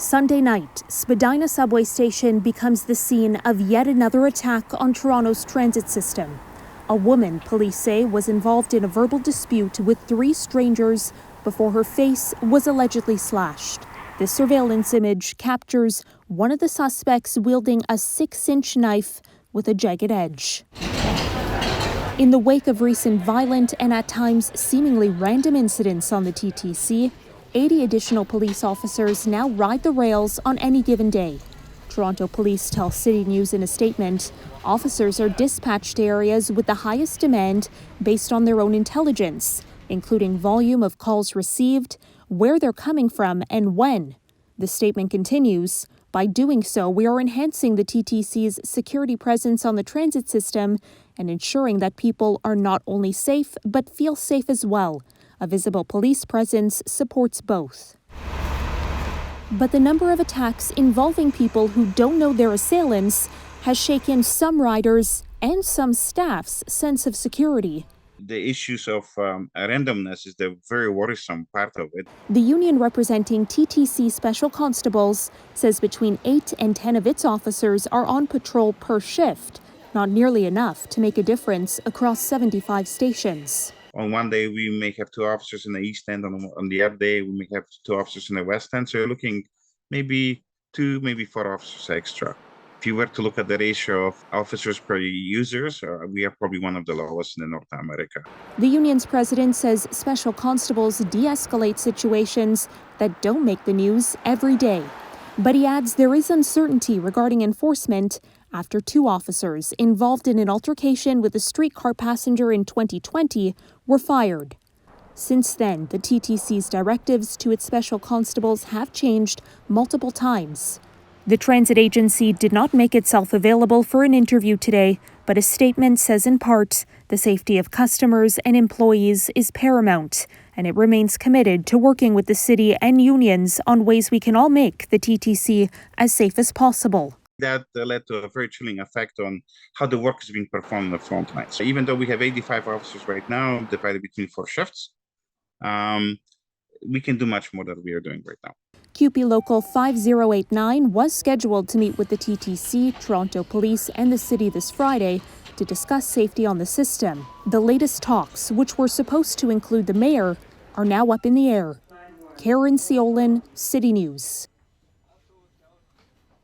Sunday night, Spadina subway station becomes the scene of yet another attack on Toronto's transit system. A woman, police say, was involved in a verbal dispute with three strangers before her face was allegedly slashed. This surveillance image captures one of the suspects wielding a 6-inch knife with a jagged edge. In the wake of recent violent and at times seemingly random incidents on the TTC, 80 additional police officers now ride the rails on any given day. Toronto police tell CityNews in a statement, officers are dispatched to areas with the highest demand based on their own intelligence, including volume of calls received, where they're coming from, and when. The statement continues, by doing so, we are enhancing the TTC's security presence on the transit system and ensuring that people are not only safe, but feel safe as well. A visible police presence supports both. But the number of attacks involving people who don't know their assailants has shaken some riders and some staff's sense of security. The issues of randomness is the very worrisome part of it. The union representing TTC Special Constables says between 8 and 10 of its officers are on patrol per shift, not nearly enough to make a difference across 75 stations. On one day, we may have 2 officers in the east end. On the other day, we may have 2 officers in the west end. So you're looking maybe 2, maybe 4 officers extra. If you were to look at the ratio of officers per users, we are probably one of the lowest in North America. The union's president says special constables de-escalate situations that don't make the news every day. But he adds there is uncertainty regarding enforcement after 2 officers involved in an altercation with a streetcar passenger in 2020 were fired. Since then, the TTC's directives to its special constables have changed multiple times. The transit agency did not make itself available for an interview today, but a statement says in part, the safety of customers and employees is paramount, and it remains committed to working with the city and unions on ways we can all make the TTC as safe as possible. That led to a very chilling effect on how the work is being performed on the front lines. So even though we have 85 officers right now, divided between 4 shifts, we can do much more than we are doing right now. QP Local 5089 was scheduled to meet with the TTC, Toronto Police, and the city this Friday to discuss safety on the system. The latest talks, which were supposed to include the mayor, are now up in the air. Caryn Ceolin, CityNews.